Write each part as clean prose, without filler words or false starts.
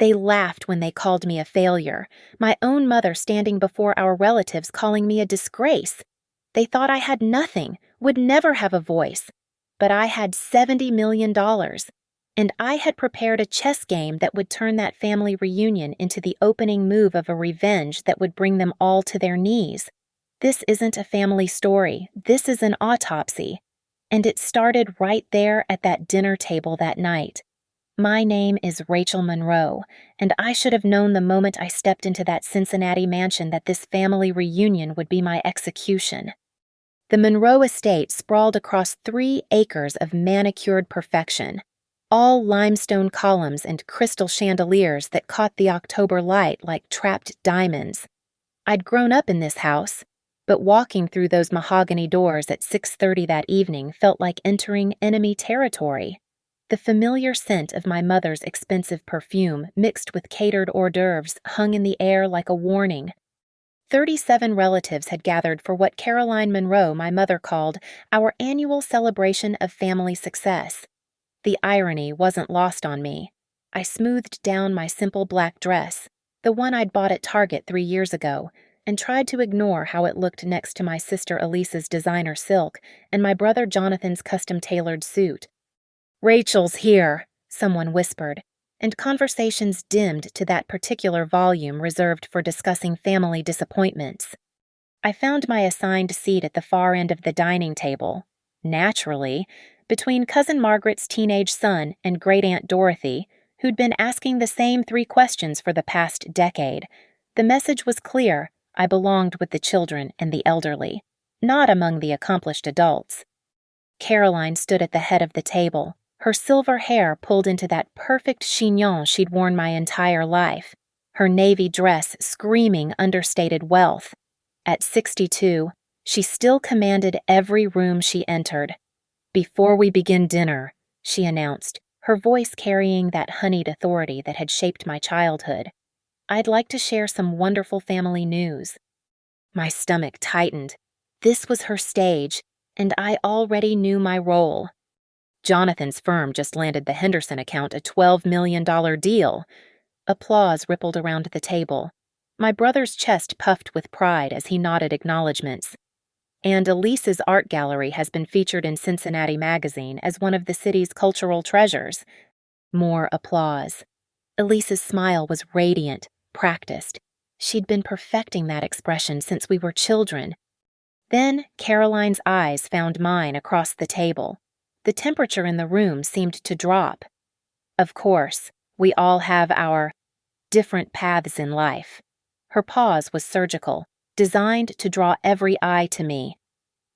They laughed when they called me a failure, my own mother standing before our relatives calling me a disgrace. They thought I had nothing, would never have a voice. But I had $70 million, and I had prepared a chess game that would turn that family reunion into the opening move of a revenge that would bring them all to their knees. This isn't a family story, this is an autopsy. And it started right there at that dinner table that night. My name is Rachel Monroe, and I should have known the moment I stepped into that Cincinnati mansion that this family reunion would be my execution. The Monroe estate sprawled across 3 acres of manicured perfection, all limestone columns and crystal chandeliers that caught the October light like trapped diamonds. I'd grown up in this house, but walking through those mahogany doors at 6:30 that evening felt like entering enemy territory. The familiar scent of my mother's expensive perfume mixed with catered hors d'oeuvres hung in the air like a warning. 37 relatives had gathered for what Caroline Monroe, my mother, called our annual celebration of family success. The irony wasn't lost on me. I smoothed down my simple black dress, the one I'd bought at Target 3 years ago, and tried to ignore how it looked next to my sister Elisa's designer silk and my brother Jonathan's custom-tailored suit. "Rachel's here," someone whispered, and conversations dimmed to that particular volume reserved for discussing family disappointments. I found my assigned seat at the far end of the dining table, naturally, between Cousin Margaret's teenage son and Great-Aunt Dorothy, who'd been asking the same 3 questions for the past decade. The message was clear: I belonged with the children and the elderly, not among the accomplished adults. Caroline stood at the head of the table, her silver hair pulled into that perfect chignon she'd worn my entire life, her navy dress screaming understated wealth. At 62, she still commanded every room she entered. "Before we begin dinner," she announced, her voice carrying that honeyed authority that had shaped my childhood, "I'd like to share some wonderful family news." My stomach tightened. This was her stage, and I already knew my role. Jonathan's firm just landed the Henderson account a $12 million deal. Applause rippled around the table. My brother's chest puffed with pride as he nodded acknowledgments. And Elisa's art gallery has been featured in Cincinnati Magazine as one of the city's cultural treasures. More applause. Elisa's smile was radiant, practiced. She'd been perfecting that expression since we were children. Then Caroline's eyes found mine across the table. The temperature in the room seemed to drop. Of course, we all have our different paths in life. Her pause was surgical, designed to draw every eye to me.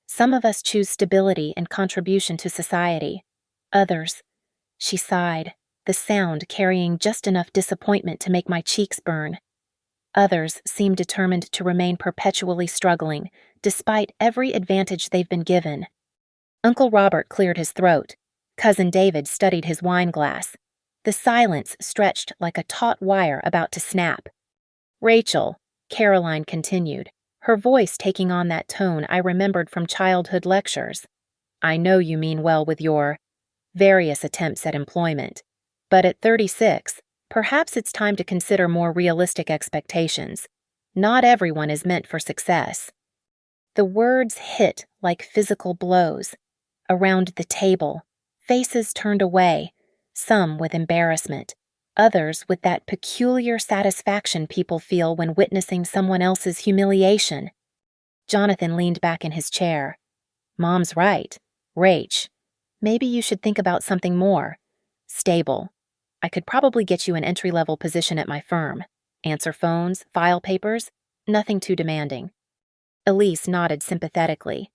Some of us choose stability and contribution to society. Others, she sighed, the sound carrying just enough disappointment to make my cheeks burn. Others seem determined to remain perpetually struggling, despite every advantage they've been given. Uncle Robert cleared his throat. Cousin David studied his wine glass. The silence stretched like a taut wire about to snap. "Rachel," Caroline continued, her voice taking on that tone I remembered from childhood lectures. "I know you mean well with your various attempts at employment, but at 36, perhaps it's time to consider more realistic expectations. Not everyone is meant for success." The words hit like physical blows. Around the table, faces turned away, some with embarrassment, others with that peculiar satisfaction people feel when witnessing someone else's humiliation. Jonathan leaned back in his chair. "Mom's right. Rach, maybe you should think about something more stable. I could probably get you an entry-level position at my firm. Answer phones, file papers, nothing too demanding." Elise nodded sympathetically.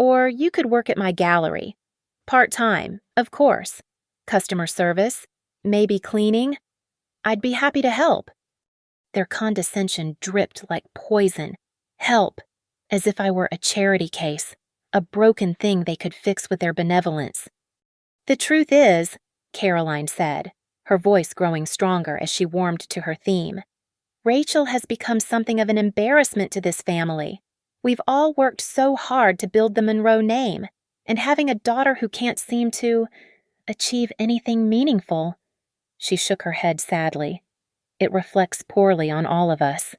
"Or you could work at my gallery. Part-time, of course. Customer service, maybe cleaning. I'd be happy to help." Their condescension dripped like poison. Help, as if I were a charity case, a broken thing they could fix with their benevolence. "The truth is," Caroline said, her voice growing stronger as she warmed to her theme, "Rachel has become something of an embarrassment to this family. We've all worked so hard to build the Monroe name, and having a daughter who can't seem to achieve anything meaningful." She shook her head sadly. It reflects poorly on all of us.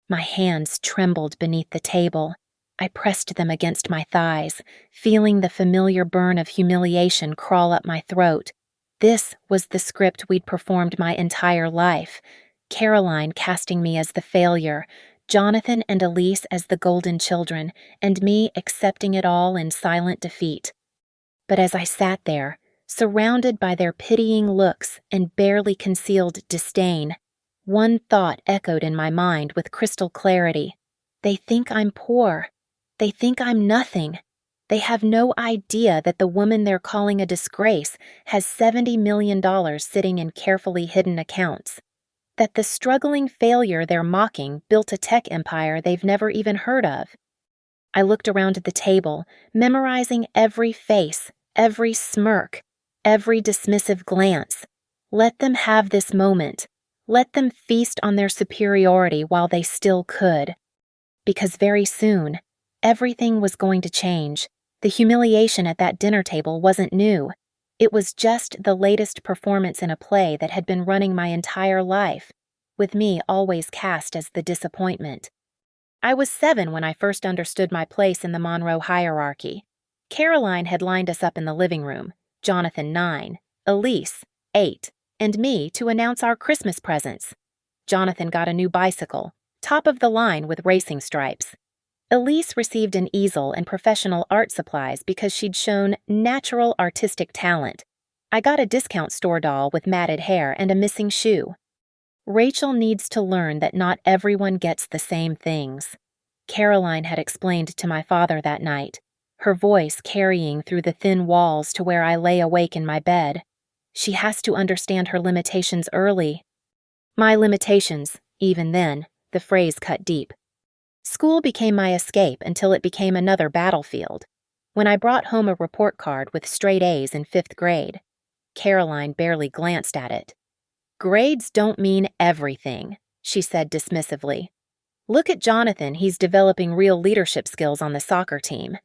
My hands trembled beneath the table. I pressed them against my thighs, feeling the familiar burn of humiliation crawl up my throat. This was the script we'd performed my entire life. Caroline casting me as the failure, Jonathan and Elise as the golden children, and me accepting it all in silent defeat. But as I sat there, surrounded by their pitying looks and barely concealed disdain, one thought echoed in my mind with crystal clarity. They think I'm poor. They think I'm nothing. They have no idea that the woman they're calling a disgrace has $70 million sitting in carefully hidden accounts. That the struggling failure they're mocking built a tech empire they've never even heard of. I looked around at the table, memorizing every face, every smirk, every dismissive glance. Let them have this moment. Let them feast on their superiority while they still could. Because very soon, everything was going to change. The humiliation at that dinner table wasn't new. It was just the latest performance in a play that had been running my entire life, with me always cast as the disappointment. I was 7 when I first understood my place in the Monroe hierarchy. Caroline had lined us up in the living room, Jonathan 9, Elise 8, and me to announce our Christmas presents. Jonathan got a new bicycle, top of the line with racing stripes. Elise received an easel and professional art supplies because she'd shown natural artistic talent. I got a discount store doll with matted hair and a missing shoe. Rachel needs to learn that not everyone gets the same things. Caroline had explained to my father that night, her voice carrying through the thin walls to where I lay awake in my bed. She has to understand her limitations early. My limitations, even then, the phrase cut deep. School became my escape until it became another battlefield. When I brought home a report card with straight A's in 5th grade, Caroline barely glanced at it. "Grades don't mean everything," she said dismissively. "Look at Jonathan, he's developing real leadership skills on the soccer team."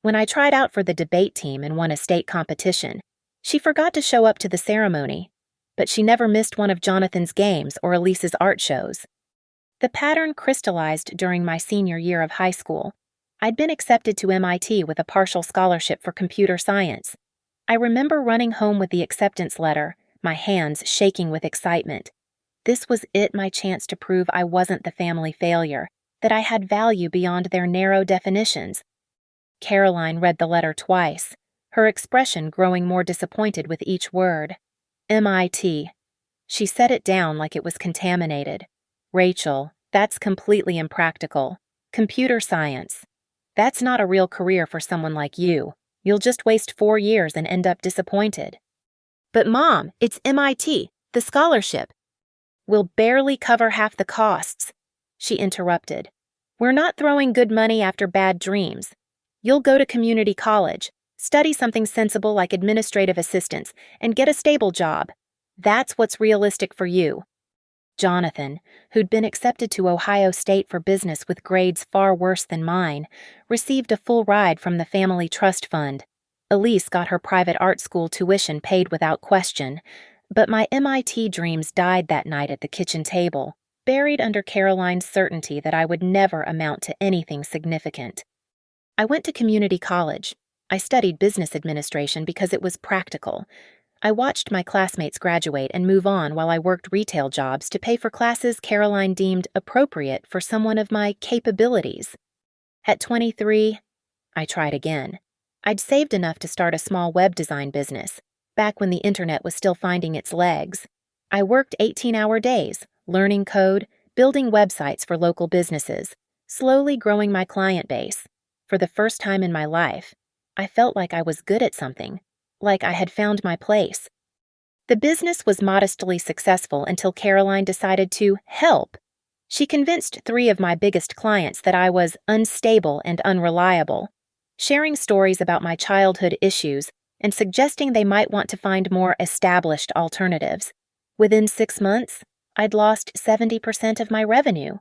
When I tried out for the debate team and won a state competition, she forgot to show up to the ceremony, but she never missed one of Jonathan's games or Elise's art shows. The pattern crystallized during my senior year of high school. I'd been accepted to MIT with a partial scholarship for computer science. I remember running home with the acceptance letter, my hands shaking with excitement. This was my chance to prove I wasn't the family failure, that I had value beyond their narrow definitions. Caroline read the letter twice, her expression growing more disappointed with each word. MIT. She set it down like it was contaminated. "Rachel, that's completely impractical. Computer science. That's not a real career for someone like you. You'll just waste 4 years and end up disappointed." "But Mom, it's MIT, the scholarship." "Will barely cover half the costs," she interrupted. "We're not throwing good money after bad dreams. You'll go to community college, study something sensible like administrative assistance, and get a stable job. That's what's realistic for you." Jonathan, who'd been accepted to Ohio State for business with grades far worse than mine, received a full ride from the family trust fund. Elise got her private art school tuition paid without question, but my MIT dreams died that night at the kitchen table, buried under Caroline's certainty that I would never amount to anything significant. I went to community college. I studied business administration because it was practical. I watched my classmates graduate and move on while I worked retail jobs to pay for classes Caroline deemed appropriate for someone of my capabilities. At 23, I tried again. I'd saved enough to start a small web design business, back when the internet was still finding its legs. I worked 18-hour days, learning code, building websites for local businesses, slowly growing my client base. For the first time in my life, I felt like I was good at something, like I had found my place. The business was modestly successful until Caroline decided to help. She convinced 3 of my biggest clients that I was unstable and unreliable, sharing stories about my childhood issues and suggesting they might want to find more established alternatives. Within 6 months, I'd lost 70% of my revenue.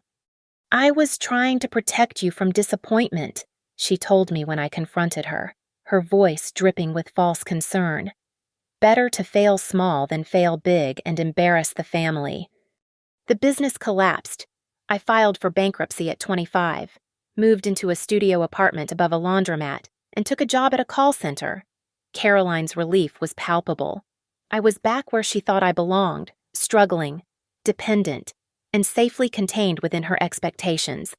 "I was trying to protect you from disappointment," she told me when I confronted her, her voice dripping with false concern. Better to fail small than fail big and embarrass the family. The business collapsed. I filed for bankruptcy at 25, moved into a studio apartment above a laundromat, and took a job at a call center. Caroline's relief was palpable. I was back where she thought I belonged, struggling, dependent, and safely contained within her expectations.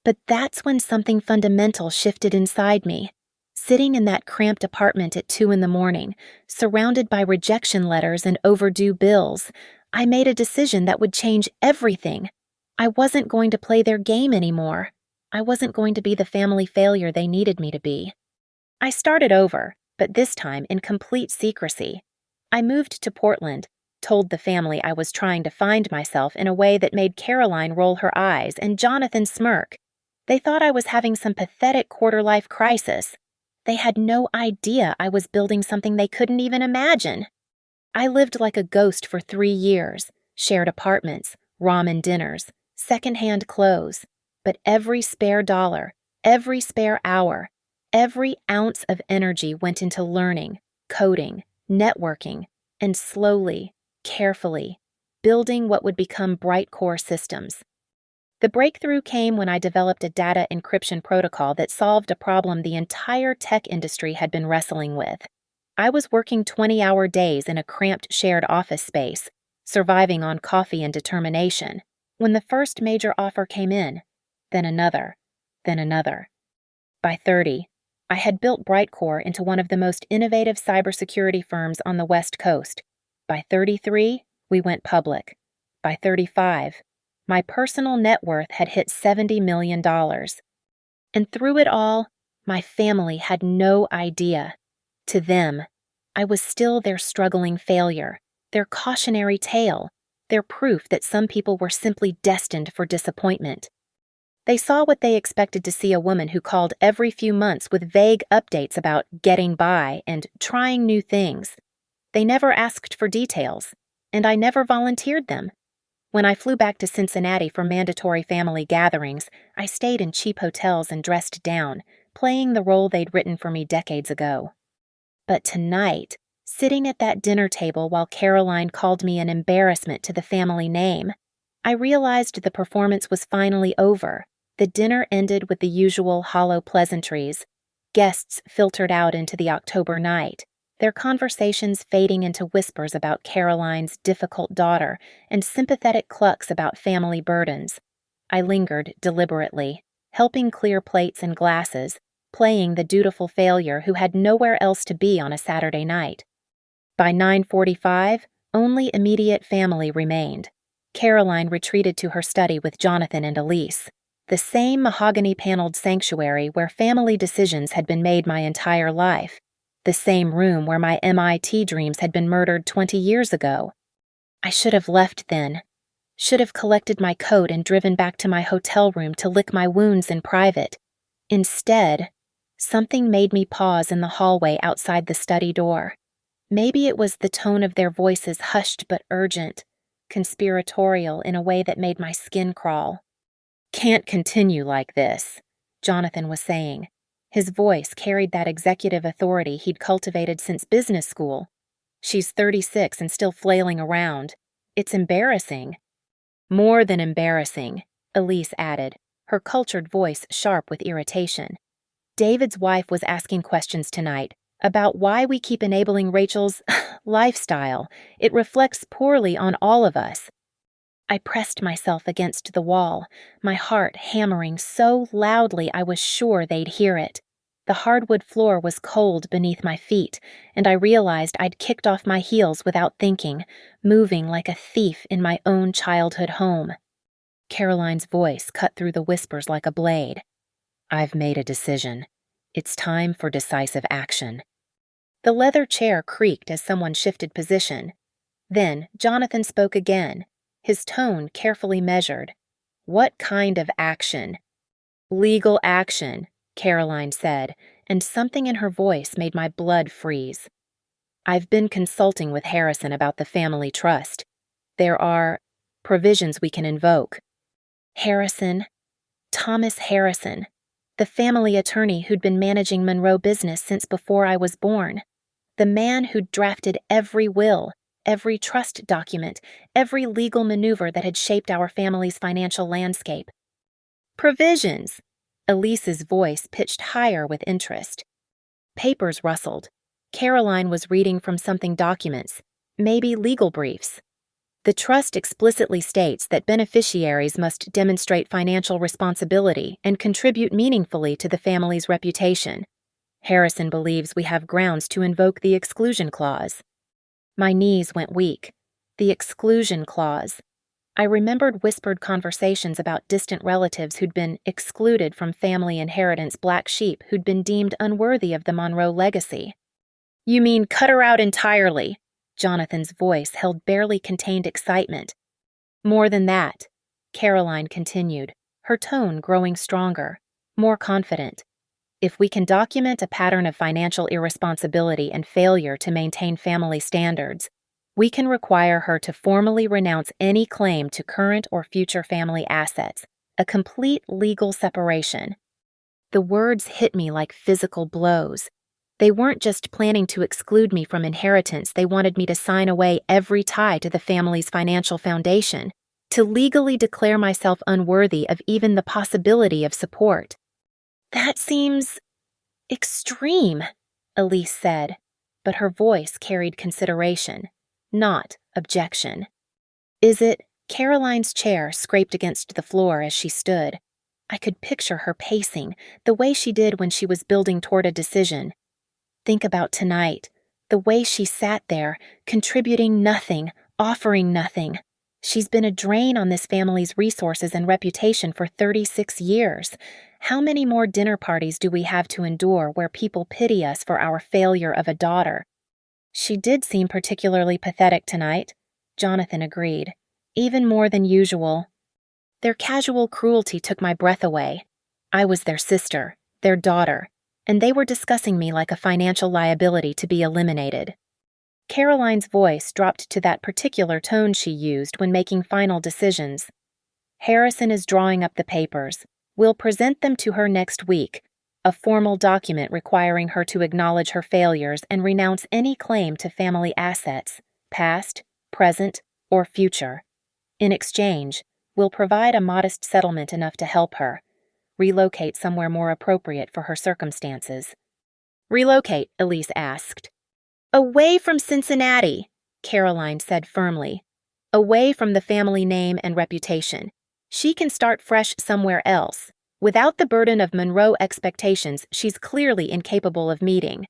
But that's when something fundamental shifted inside me. Sitting in that cramped apartment at 2 a.m, surrounded by rejection letters and overdue bills, I made a decision that would change everything. I wasn't going to play their game anymore. I wasn't going to be the family failure they needed me to be. I started over, but this time in complete secrecy. I moved to Portland, told the family I was trying to find myself in a way that made Caroline roll her eyes and Jonathan smirk. They thought I was having some pathetic quarter-life crisis. They had no idea I was building something they couldn't even imagine. I lived like a ghost for 3 years, shared apartments, ramen dinners, secondhand clothes, but every spare dollar, every spare hour, every ounce of energy went into learning, coding, networking, and slowly, carefully, building what would become Brightcore systems. The breakthrough came when I developed a data encryption protocol that solved a problem the entire tech industry had been wrestling with. I was working 20-hour days in a cramped shared office space, surviving on coffee and determination, when the first major offer came in, then another, then another. By 30, I had built Brightcore into one of the most innovative cybersecurity firms on the West Coast. By 33, we went public. By 35, my personal net worth had hit $70 million. And through it all, my family had no idea. To them, I was still their struggling failure, their cautionary tale, their proof that some people were simply destined for disappointment. They saw what they expected to see: a woman who called every few months with vague updates about getting by and trying new things. They never asked for details, and I never volunteered them. When I flew back to Cincinnati for mandatory family gatherings, I stayed in cheap hotels and dressed down, playing the role they'd written for me decades ago. But tonight, sitting at that dinner table while Caroline called me an embarrassment to the family name, I realized the performance was finally over. The dinner ended with the usual hollow pleasantries. Guests filtered out into the October night, their conversations fading into whispers about Caroline's difficult daughter and sympathetic clucks about family burdens. I lingered deliberately, helping clear plates and glasses, playing the dutiful failure who had nowhere else to be on a Saturday night. By 9:45, only immediate family remained. Caroline retreated to her study with Jonathan and Elise, the same mahogany-paneled sanctuary where family decisions had been made my entire life, the same room where my MIT dreams had been murdered 20 years ago. I should have left then, should have collected my coat and driven back to my hotel room to lick my wounds in private. Instead, something made me pause in the hallway outside the study door. Maybe it was the tone of their voices, hushed but urgent, conspiratorial in a way that made my skin crawl. "Can't continue like this," Jonathan was saying. His voice carried that executive authority he'd cultivated since business school. "She's 36 and still flailing around. It's embarrassing." "More than embarrassing," Elise added, her cultured voice sharp with irritation. "David's wife was asking questions tonight about why we keep enabling Rachel's lifestyle. It reflects poorly on all of us." I pressed myself against the wall, my heart hammering so loudly I was sure they'd hear it. The hardwood floor was cold beneath my feet, and I realized I'd kicked off my heels without thinking, moving like a thief in my own childhood home. Caroline's voice cut through the whispers like a blade. "I've made a decision. It's time for decisive action." The leather chair creaked as someone shifted position. Then Jonathan spoke again, his tone carefully measured. "What kind of action?" "Legal action," Caroline said, and something in her voice made my blood freeze. "I've been consulting with Harrison about the family trust. There are provisions we can invoke." Harrison, Thomas Harrison, the family attorney who'd been managing Monroe business since before I was born, the man who'd drafted every will, every trust document, every legal maneuver that had shaped our family's financial landscape. Provisions! Elise's voice pitched higher with interest. Papers rustled. Caroline was reading from something documents, maybe legal briefs. The trust explicitly states that beneficiaries must demonstrate financial responsibility and contribute meaningfully to the family's reputation. Harrison believes we have grounds to invoke the exclusion clause. My knees went weak. The exclusion clause. I remembered whispered conversations about distant relatives who'd been excluded from family inheritance, black sheep who'd been deemed unworthy of the Monroe legacy. You mean cut her out entirely? Jonathan's voice held barely contained excitement. More than that, Caroline continued, her tone growing stronger, more confident. If we can document a pattern of financial irresponsibility and failure to maintain family standards, we can require her to formally renounce any claim to current or future family assets, a complete legal separation. The words hit me like physical blows. They weren't just planning to exclude me from inheritance, they wanted me to sign away every tie to the family's financial foundation, to legally declare myself unworthy of even the possibility of support. That seems extreme, Elise said, but her voice carried consideration, not objection. Is it? Caroline's chair scraped against the floor as she stood. I could picture her pacing, the way she did when she was building toward a decision. Think about tonight, the way she sat there, contributing nothing, offering nothing. She's been a drain on this family's resources and reputation for 36 years. How many more dinner parties do we have to endure where people pity us for our failure of a daughter? She did seem particularly pathetic tonight, Jonathan agreed, even more than usual. Their casual cruelty took my breath away. I was their sister, their daughter, and they were discussing me like a financial liability to be eliminated. Caroline's voice dropped to that particular tone she used when making final decisions. Harrison is drawing up the papers. We'll present them to her next week, a formal document requiring her to acknowledge her failures and renounce any claim to family assets, past, present, or future. In exchange, we'll provide a modest settlement enough to help her. Relocate somewhere more appropriate for her circumstances. Relocate, Elise asked. Away from Cincinnati, Caroline said firmly. Away from the family name and reputation. She can start fresh somewhere else, without the burden of Monroe expectations she's clearly incapable of meeting.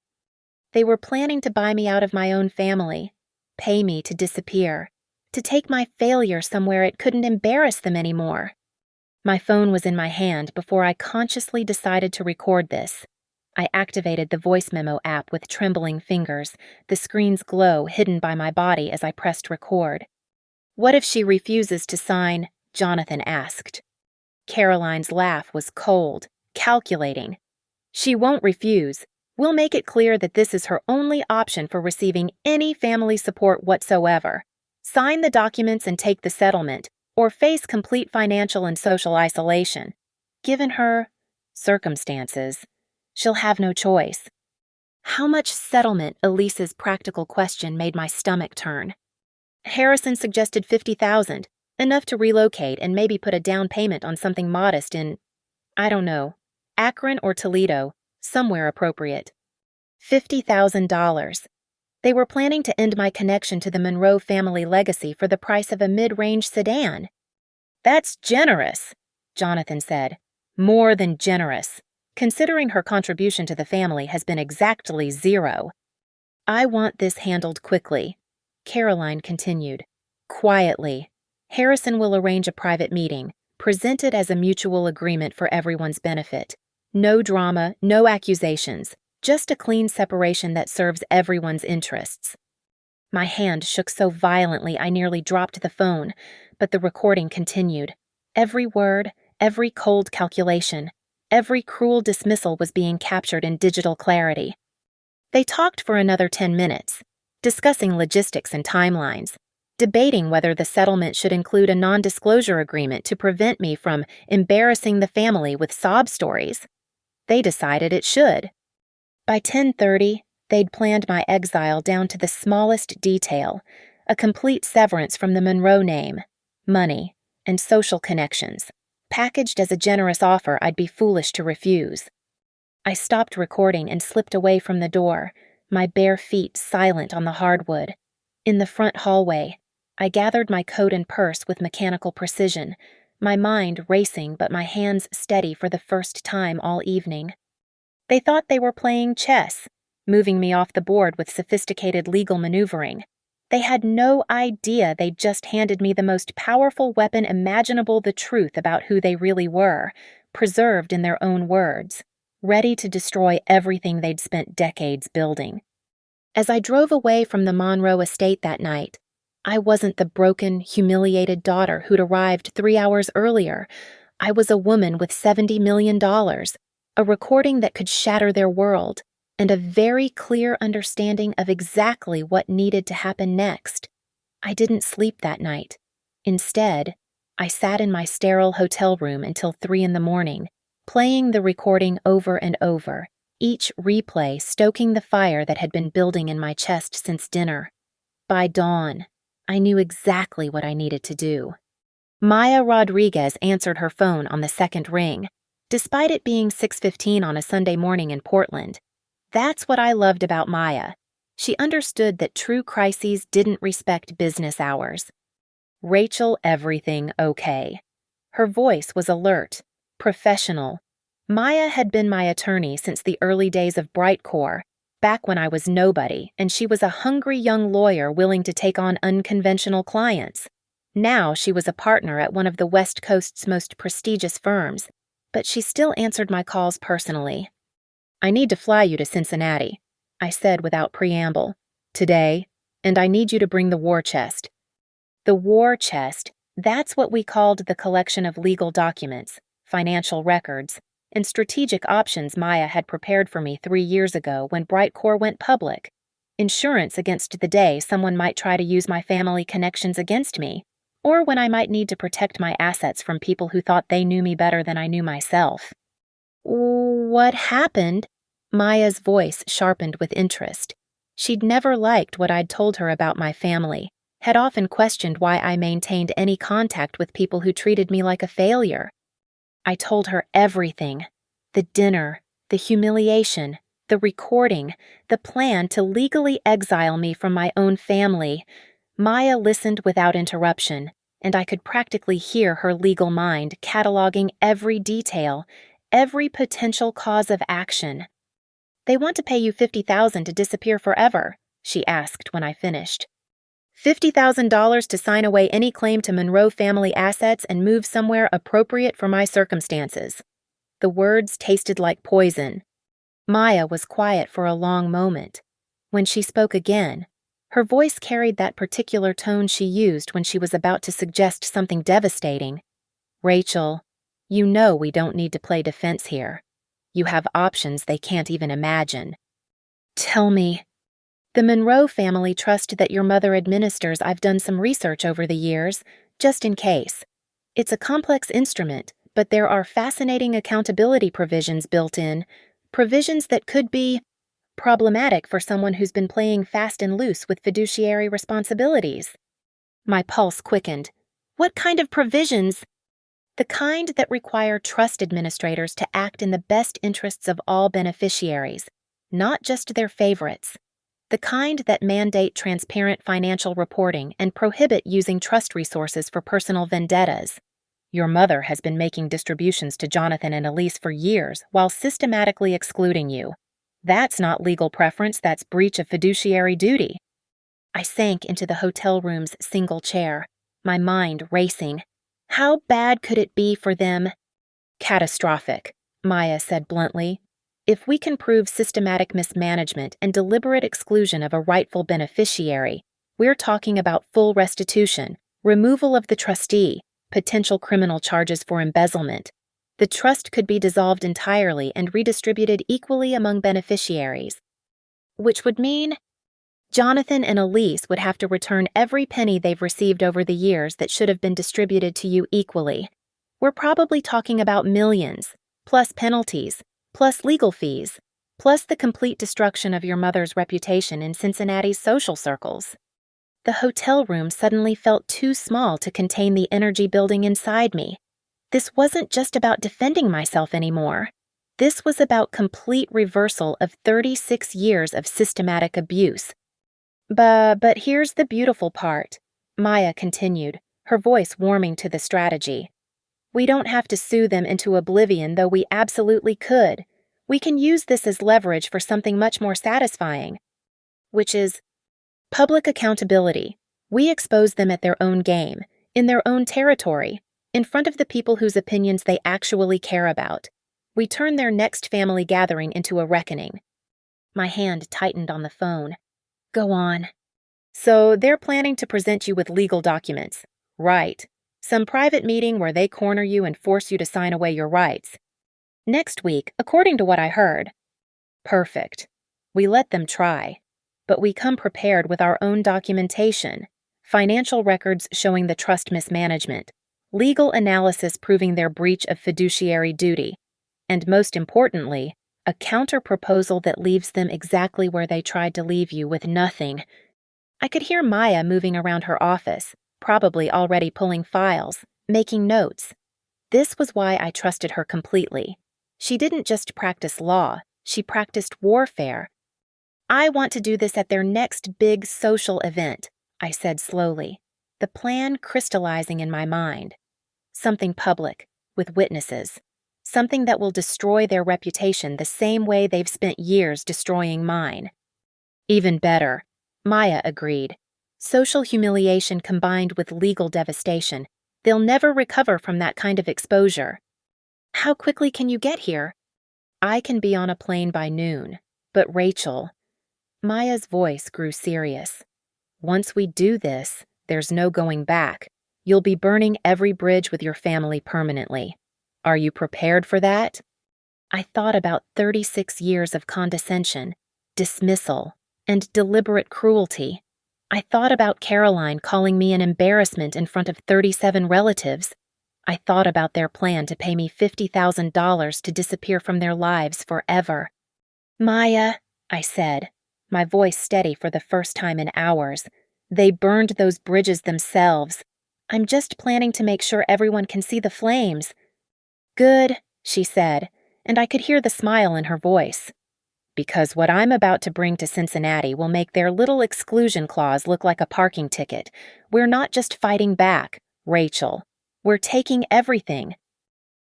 They were planning to buy me out of my own family, pay me to disappear, to take my failure somewhere it couldn't embarrass them anymore. My phone was in my hand before I consciously decided to record this. I activated the voice memo app with trembling fingers, the screen's glow hidden by my body as I pressed record. What if she refuses to sign? Jonathan asked. Caroline's laugh was cold, calculating. She won't refuse. We'll make it clear that this is her only option for receiving any family support whatsoever. Sign the documents and take the settlement, or face complete financial and social isolation. Given her circumstances, she'll have no choice. How much settlement? Elise's practical question made my stomach turn. Harrison suggested $50,000, enough to relocate and maybe put a down payment on something modest in, I don't know, Akron or Toledo, somewhere appropriate. $50,000. They were planning to end my connection to the Monroe family legacy for the price of a mid-range sedan. That's generous, Jonathan said. More than generous, considering her contribution to the family has been exactly zero. I want this handled quickly, Caroline continued. Quietly. Harrison will arrange a private meeting, present it as a mutual agreement for everyone's benefit. No drama, no accusations. Just a clean separation that serves everyone's interests. My hand shook so violently I nearly dropped the phone, but the recording continued. Every word, every cold calculation, every cruel dismissal was being captured in digital clarity. They talked for another 10 minutes, discussing logistics and timelines, debating whether the settlement should include a non-disclosure agreement to prevent me from embarrassing the family with sob stories. They decided it should. By 10:30, they'd planned my exile down to the smallest detail, A complete severance from the Monroe name, money, and social connections, packaged as a generous offer I'd be foolish to refuse. I stopped recording and slipped away from the door, my bare feet silent on the hardwood. In the front hallway, I gathered my coat and purse with mechanical precision, my mind racing but my hands steady for the first time all evening. They thought they were playing chess, moving me off the board with sophisticated legal maneuvering. They had no idea they'd just handed me the most powerful weapon imaginable, the truth about who they really were, preserved in their own words, ready to destroy everything they'd spent decades building. As I drove away from the Monroe estate that night, I wasn't the broken, humiliated daughter who'd arrived 3 hours earlier. I was a woman with $70 million, a recording that could shatter their world, and a very clear understanding of exactly what needed to happen next. I didn't sleep that night. Instead, I sat in my sterile hotel room until 3 a.m, playing the recording over and over, each replay stoking the fire that had been building in my chest since dinner. By dawn, I knew exactly what I needed to do. Maya Rodriguez answered her phone on the second ring, despite it being 6:15 on a Sunday morning in Portland. That's what I loved about Maya. She understood that true crises didn't respect business hours. Rachel, everything okay? Her voice was alert, professional. Maya had been my attorney since the early days of Brightcore, back when I was nobody, and she was a hungry young lawyer willing to take on unconventional clients. Now she was a partner at one of the West Coast's most prestigious firms, but she still answered my calls personally. "I need to fly you to Cincinnati," I said without preamble, "today, and I need you to bring the war chest." The war chest, that's what we called the collection of legal documents, financial records, and strategic options Maya had prepared for me 3 years ago when Brightcore went public. Insurance against the day someone might try to use my family connections against me, or when I might need to protect my assets from people who thought they knew me better than I knew myself. "What happened?" Maya's voice sharpened with interest. She'd never liked what I'd told her about my family, had often questioned why I maintained any contact with people who treated me like a failure. I told her everything: the dinner, the humiliation, the recording, the plan to legally exile me from my own family. Maya listened without interruption, and I could practically hear her legal mind cataloging every detail, every potential cause of action. "They want to pay you $50,000 to disappear forever," she asked when I finished. $50,000 to sign away any claim to Monroe family assets and move somewhere appropriate for my circumstances. The words tasted like poison. Maya was quiet for a long moment. When she spoke again, her voice carried that particular tone she used when she was about to suggest something devastating. "Rachel, you know we don't need to play defense here. You have options they can't even imagine. Tell me." "The Monroe family trust that your mother administers. I've done some research over the years, just in case. It's a complex instrument, but there are fascinating accountability provisions built in, provisions that could be problematic for someone who's been playing fast and loose with fiduciary responsibilities." My pulse quickened. "What kind of provisions?" "The kind that require trust administrators to act in the best interests of all beneficiaries, not just their favorites. The kind that mandate transparent financial reporting and prohibit using trust resources for personal vendettas. Your mother has been making distributions to Jonathan and Elise for years while systematically excluding you. That's not legal preference, that's breach of fiduciary duty." I sank into the hotel room's single chair, my mind racing. How bad could it be for them? "Catastrophic," Maya said bluntly. "If we can prove systematic mismanagement and deliberate exclusion of a rightful beneficiary, we're talking about full restitution, removal of the trustee, potential criminal charges for embezzlement. The trust could be dissolved entirely and redistributed equally among beneficiaries. Which would mean Jonathan and Elise would have to return every penny they've received over the years that should have been distributed to you equally. We're probably talking about millions, plus penalties, plus legal fees, plus the complete destruction of your mother's reputation in Cincinnati's social circles." The hotel room suddenly felt too small to contain the energy building inside me. This wasn't just about defending myself anymore. This was about complete reversal of 36 years of systematic abuse. But here's the beautiful part, Maya continued, her voice warming to the strategy. We don't have to sue them into oblivion, though we absolutely could. We can use this as leverage for something much more satisfying, which is public accountability. We expose them at their own game, in their own territory, in front of the people whose opinions they actually care about. We turn their next family gathering into a reckoning. My hand tightened on the phone. Go on. So they're planning to present you with legal documents. Right. Some private meeting where they corner you and force you to sign away your rights. Next week, according to what I heard. Perfect. We let them try. But we come prepared with our own documentation, financial records showing the trust mismanagement, legal analysis proving their breach of fiduciary duty, and most importantly, a counter-proposal that leaves them exactly where they tried to leave you, with nothing. I could hear Maya moving around her office, probably already pulling files, making notes. This was why I trusted her completely. She didn't just practice law, she practiced warfare. I want to do this at their next big social event, I said slowly, the plan crystallizing in my mind. Something public, with witnesses. Something that will destroy their reputation the same way they've spent years destroying mine. Even better, Maya agreed. Social humiliation combined with legal devastation. They'll never recover from that kind of exposure. How quickly can you get here? I can be on a plane by noon. But Rachel... Maya's voice grew serious. Once we do this, there's no going back. You'll be burning every bridge with your family permanently. Are you prepared for that? I thought about 36 years of condescension, dismissal, and deliberate cruelty. I thought about Caroline calling me an embarrassment in front of 37 relatives. I thought about their plan to pay me $50,000 to disappear from their lives forever. Maya, I said, my voice steady for the first time in hours. They burned those bridges themselves. I'm just planning to make sure everyone can see the flames. Good, she said, and I could hear the smile in her voice. Because what I'm about to bring to Cincinnati will make their little exclusion clause look like a parking ticket. We're not just fighting back, Rachel. We're taking everything.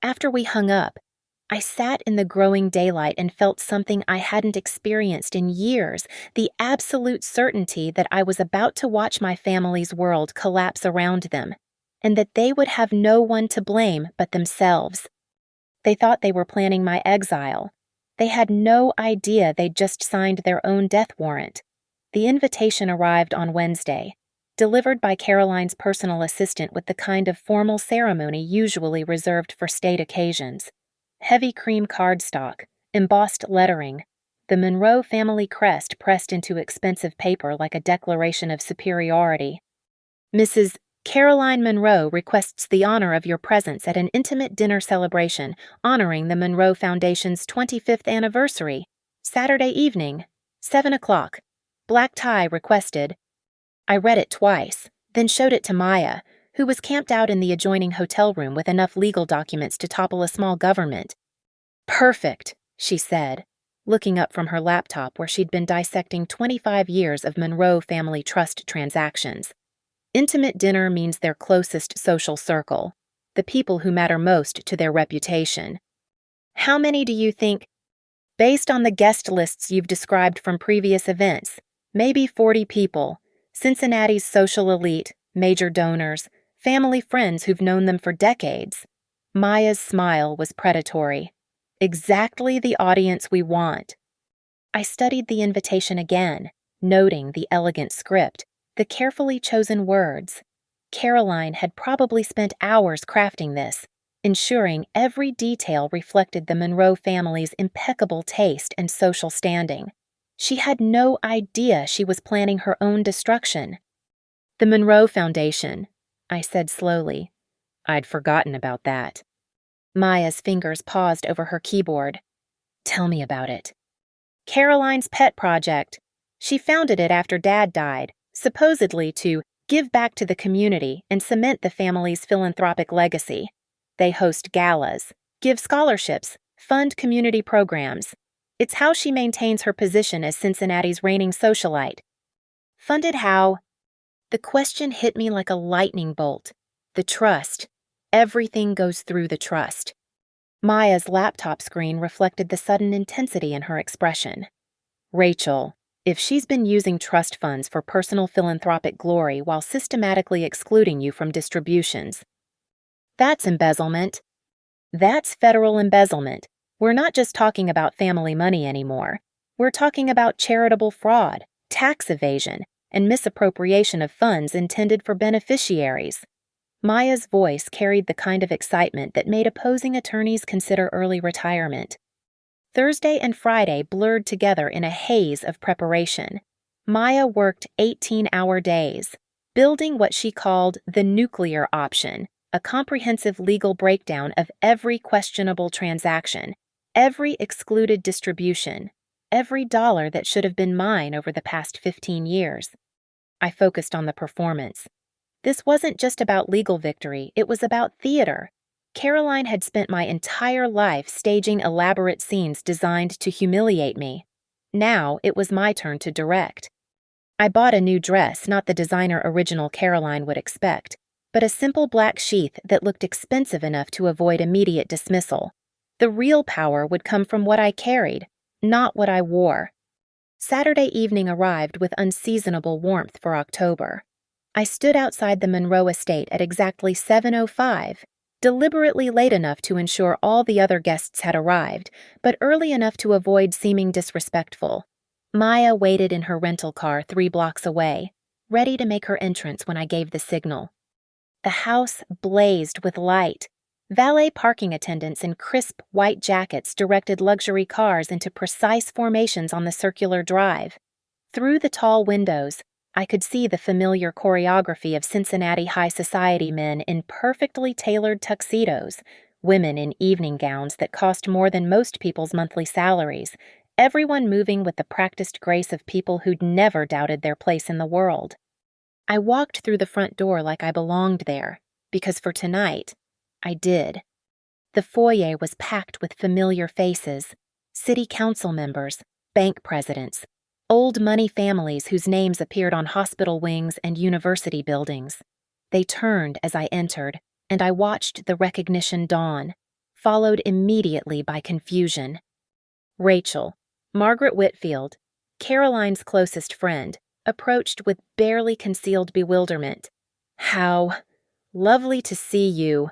After we hung up, I sat in the growing daylight and felt something I hadn't experienced in years, the absolute certainty that I was about to watch my family's world collapse around them, and that they would have no one to blame but themselves. They thought they were planning my exile. They had no idea they'd just signed their own death warrant. The invitation arrived on Wednesday, delivered by Caroline's personal assistant with the kind of formal ceremony usually reserved for state occasions. Heavy cream cardstock, embossed lettering, the Monroe family crest pressed into expensive paper like a declaration of superiority. Mrs. Caroline Monroe requests the honor of your presence at an intimate dinner celebration honoring the Monroe Foundation's 25th anniversary, Saturday evening, 7 o'clock. Black tie requested. I read it twice, then showed it to Maya, who was camped out in the adjoining hotel room with enough legal documents to topple a small government. Perfect, she said, looking up from her laptop where she'd been dissecting 25 years of Monroe family trust transactions. Intimate dinner means their closest social circle, the people who matter most to their reputation. How many do you think? Based on the guest lists you've described from previous events, maybe 40 people, Cincinnati's social elite, major donors, family friends who've known them for decades. Maya's smile was predatory. Exactly the audience we want. I studied the invitation again, noting the elegant script, the carefully chosen words. Caroline had probably spent hours crafting this, ensuring every detail reflected the Monroe family's impeccable taste and social standing. She had no idea she was planning her own destruction. The Monroe Foundation, I said slowly. I'd forgotten about that. Maya's fingers paused over her keyboard. Tell me about it. Caroline's pet project. She founded it after Dad died, supposedly to give back to the community and cement the family's philanthropic legacy. They host galas, give scholarships, fund community programs. It's how she maintains her position as Cincinnati's reigning socialite. Funded how? The question hit me like a lightning bolt. The trust. Everything goes through the trust. Maya's laptop screen reflected the sudden intensity in her expression. Rachel, if she's been using trust funds for personal philanthropic glory while systematically excluding you from distributions, that's embezzlement. That's federal embezzlement. We're not just talking about family money anymore. We're talking about charitable fraud, tax evasion, and misappropriation of funds intended for beneficiaries. Maya's voice carried the kind of excitement that made opposing attorneys consider early retirement. Thursday and Friday blurred together in a haze of preparation. Maya worked 18-hour days, building what she called the nuclear option, a comprehensive legal breakdown of every questionable transaction, every excluded distribution, every dollar that should have been mine over the past 15 years. I focused on the performance. This wasn't just about legal victory, it was about theater. Caroline had spent my entire life staging elaborate scenes designed to humiliate me. Now it was my turn to direct. I bought a new dress, not the designer original Caroline would expect, but a simple black sheath that looked expensive enough to avoid immediate dismissal. The real power would come from what I carried, not what I wore. Saturday evening arrived with unseasonable warmth for October. I stood outside the Monroe estate at exactly 7:05, deliberately late enough to ensure all the other guests had arrived, but early enough to avoid seeming disrespectful. Maya waited in her rental car 3 blocks away, ready to make her entrance when I gave the signal. The house blazed with light. Valet parking attendants in crisp white jackets directed luxury cars into precise formations on the circular drive. Through the tall windows, I could see the familiar choreography of Cincinnati high society men in perfectly tailored tuxedos, women in evening gowns that cost more than most people's monthly salaries, everyone moving with the practiced grace of people who'd never doubted their place in the world. I walked through the front door like I belonged there, because for tonight, I did. The foyer was packed with familiar faces, city council members, bank presidents, old money families whose names appeared on hospital wings and university buildings. They turned as I entered, and I watched the recognition dawn, followed immediately by confusion. Rachel, Margaret Whitfield, Caroline's closest friend, approached with barely concealed bewilderment. How lovely to see you.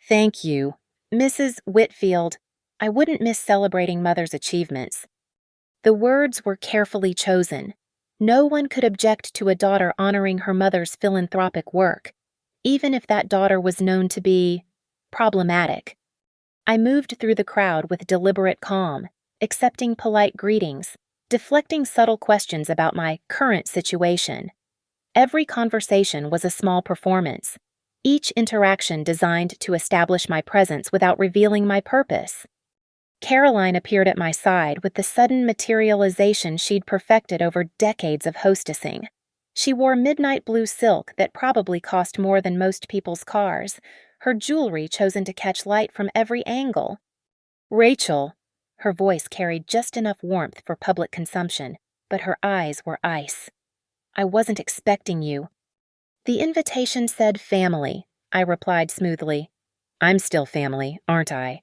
Thank you, Mrs. Whitfield. I wouldn't miss celebrating Mother's achievements. The words were carefully chosen. No one could object to a daughter honoring her mother's philanthropic work, even if that daughter was known to be problematic. I moved through the crowd with deliberate calm, accepting polite greetings, deflecting subtle questions about my current situation. Every conversation was a small performance, each interaction designed to establish my presence without revealing my purpose. Caroline appeared at my side with the sudden materialization she'd perfected over decades of hostessing. She wore midnight blue silk that probably cost more than most people's cars, her jewelry chosen to catch light from every angle. Rachel, her voice carried just enough warmth for public consumption, but her eyes were ice. I wasn't expecting you. The invitation said family, I replied smoothly. I'm still family, aren't I?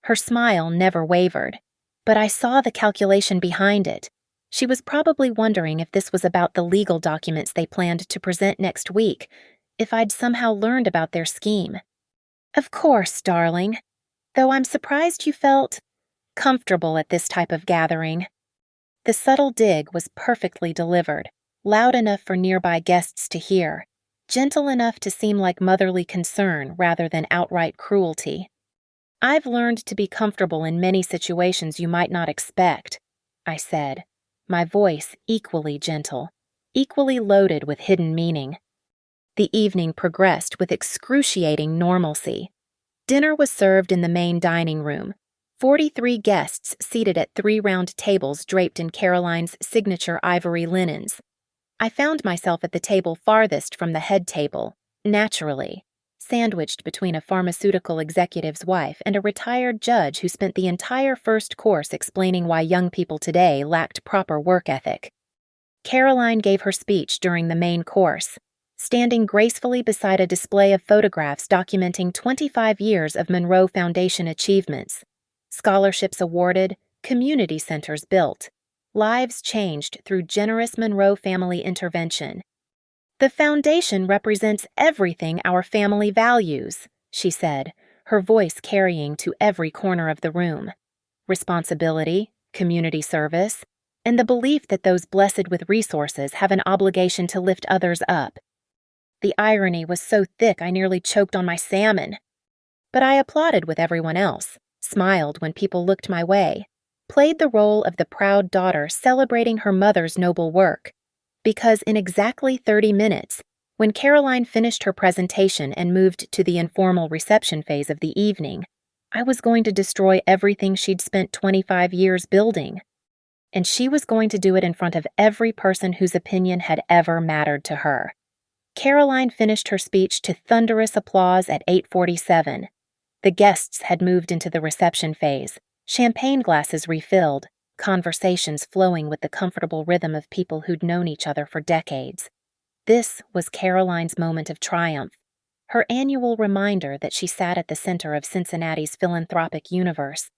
Her smile never wavered, but I saw the calculation behind it. She was probably wondering if this was about the legal documents they planned to present next week, if I'd somehow learned about their scheme. Of course, darling, though I'm surprised you felt comfortable at this type of gathering. The subtle dig was perfectly delivered, loud enough for nearby guests to hear, gentle enough to seem like motherly concern rather than outright cruelty. I've learned to be comfortable in many situations you might not expect, I said, my voice equally gentle, equally loaded with hidden meaning. The evening progressed with excruciating normalcy. Dinner was served in the main dining room, 43 guests seated at 3 round tables draped in Caroline's signature ivory linens. I found myself at the table farthest from the head table, naturally, sandwiched between a pharmaceutical executive's wife and a retired judge who spent the entire first course explaining why young people today lacked proper work ethic. Caroline gave her speech during the main course, standing gracefully beside a display of photographs documenting 25 years of Monroe Foundation achievements, scholarships awarded, community centers built, lives changed through generous Monroe family intervention. "The foundation represents everything our family values," she said, her voice carrying to every corner of the room. "Responsibility, community service, and the belief that those blessed with resources have an obligation to lift others up." The irony was so thick I nearly choked on my salmon. But I applauded with everyone else, smiled when people looked my way, played the role of the proud daughter celebrating her mother's noble work. Because in exactly 30 minutes, when Caroline finished her presentation and moved to the informal reception phase of the evening, I was going to destroy everything she'd spent 25 years building. And she was going to do it in front of every person whose opinion had ever mattered to her. Caroline finished her speech to thunderous applause at 8:47. The guests had moved into the reception phase, champagne glasses refilled, conversations flowing with the comfortable rhythm of people who'd known each other for decades. This was Caroline's moment of triumph, her annual reminder that she sat at the center of Cincinnati's philanthropic universe.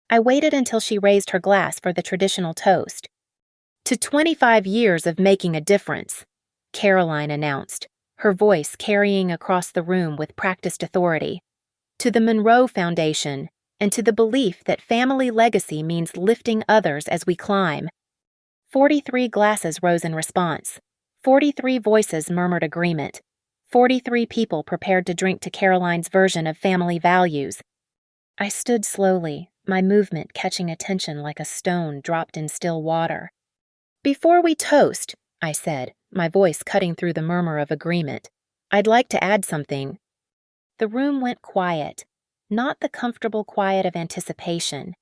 I waited until she raised her glass for the traditional toast. "To 25 years of making a difference," Caroline announced, her voice carrying across the room with practiced authority. "To the Monroe Foundation, and to the belief that family legacy means lifting others as we climb." 43 glasses rose in response. 43 voices murmured agreement. 43 people prepared to drink to Caroline's version of family values. I stood slowly, my movement catching attention like a stone dropped in still water. "Before we toast," I said, my voice cutting through the murmur of agreement, "I'd like to add something." The room went quiet, not the comfortable quiet of anticipation,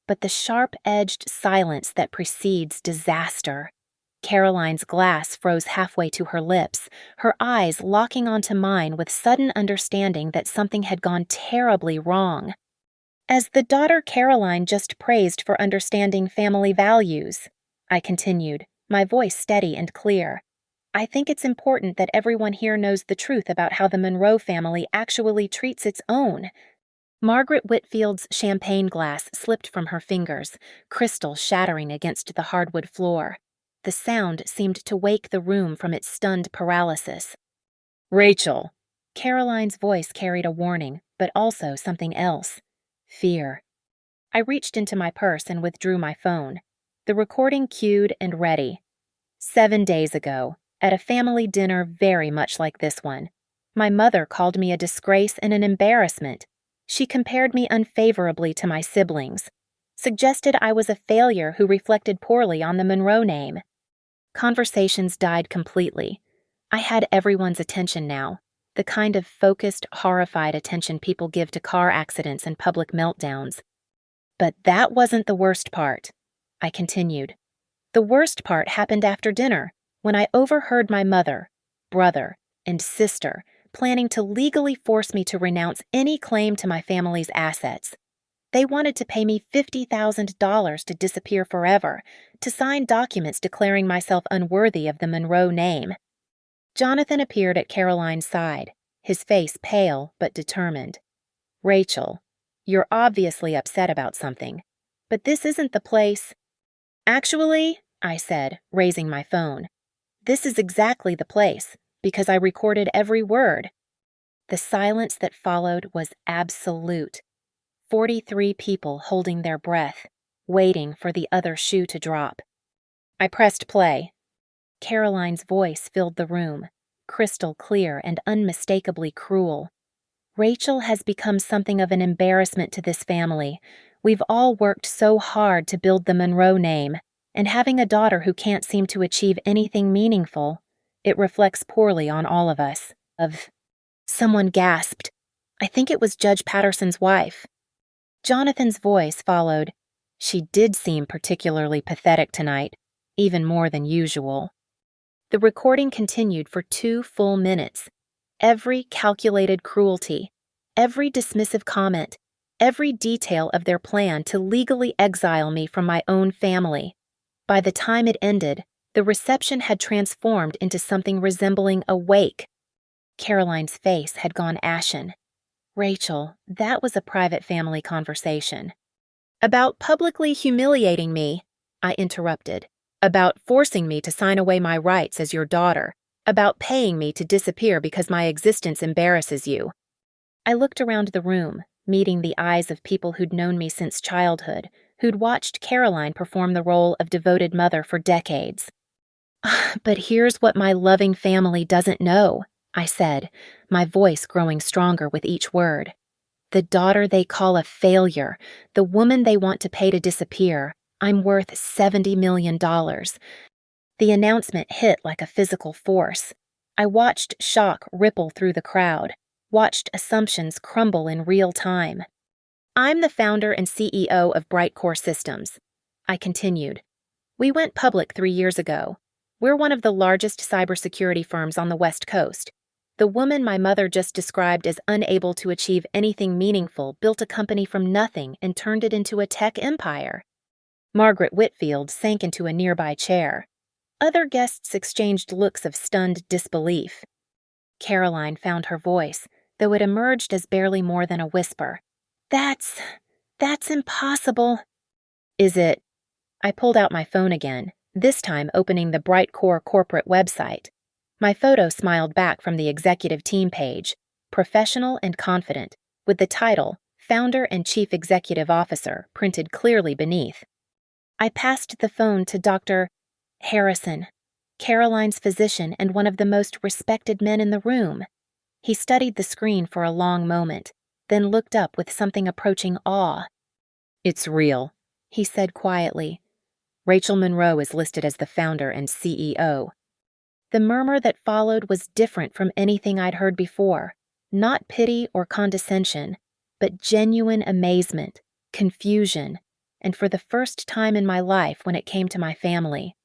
but the sharp-edged silence that precedes disaster. Caroline's glass froze halfway to her lips, her eyes locking onto mine with sudden understanding that something had gone terribly wrong. "As the daughter Caroline just praised for understanding family values," I continued, my voice steady and clear, "I think it's important that everyone here knows the truth about how the Monroe family actually treats its own." Margaret Whitfield's champagne glass slipped from her fingers, crystal shattering against the hardwood floor. The sound seemed to wake the room from its stunned paralysis. "Rachel!" Caroline's voice carried a warning, but also something else. Fear. I reached into my purse and withdrew my phone. The recording cued and ready. 7 days ago, at a family dinner very much like this one, my mother called me a disgrace and an embarrassment. She compared me unfavorably to my siblings, suggested I was a failure who reflected poorly on the Monroe name. Conversations died completely. I had everyone's attention now, the kind of focused, horrified attention people give to car accidents and public meltdowns. But that wasn't the worst part, I continued. The worst part happened after dinner, when I overheard my mother, brother, and sister planning to legally force me to renounce any claim to my family's assets. They wanted to pay me $50,000 to disappear forever, to sign documents declaring myself unworthy of the Monroe name. Jonathan appeared at Caroline's side, his face pale but determined. "Rachel, you're obviously upset about something, but this isn't the place." "Actually," I said, raising my phone, "this is exactly the place, because I recorded every word." The silence that followed was absolute. 43 people holding their breath, waiting for the other shoe to drop. I pressed play. Caroline's voice filled the room, crystal clear and unmistakably cruel. "Rachel has become something of an embarrassment to this family. We've all worked so hard to build the Monroe name, and having a daughter who can't seem to achieve anything meaningful, it reflects poorly on all of us." Someone gasped. I think it was Judge Patterson's wife. Jonathan's voice followed. "She did seem particularly pathetic tonight, even more than usual." The recording continued for 2 full minutes. Every calculated cruelty, every dismissive comment, every detail of their plan to legally exile me from my own family. By the time it ended, the reception had transformed into something resembling a wake. Caroline's face had gone ashen. "Rachel, that was a private family conversation." "About publicly humiliating me," I interrupted. "About forcing me to sign away my rights as your daughter. About paying me to disappear because my existence embarrasses you." I looked around the room, meeting the eyes of people who'd known me since childhood, who'd watched Caroline perform the role of devoted mother for decades. "But here's what my loving family doesn't know," I said, my voice growing stronger with each word. "The daughter they call a failure, the woman they want to pay to disappear, I'm worth $70 million. The announcement hit like a physical force. I watched shock ripple through the crowd, watched assumptions crumble in real time. "I'm the founder and CEO of Brightcore Systems," I continued. "We went public 3 years ago. We're one of the largest cybersecurity firms on the West Coast. The woman my mother just described as unable to achieve anything meaningful built a company from nothing and turned it into a tech empire." Margaret Whitfield sank into a nearby chair. Other guests exchanged looks of stunned disbelief. Caroline found her voice, though it emerged as barely more than a whisper. That's impossible." "Is it?" I pulled out my phone again, this time opening the Brightcore corporate website. My photo smiled back from the executive team page, professional and confident, with the title, Founder and Chief Executive Officer, printed clearly beneath. I passed the phone to Dr. Harrison, Caroline's physician and one of the most respected men in the room. He studied the screen for a long moment, then looked up with something approaching awe. "It's real," he said quietly. "Rachel Monroe is listed as the founder and CEO. The murmur that followed was different from anything I'd heard before. Not pity or condescension, but genuine amazement, confusion, and for the first time in my life when it came to my family,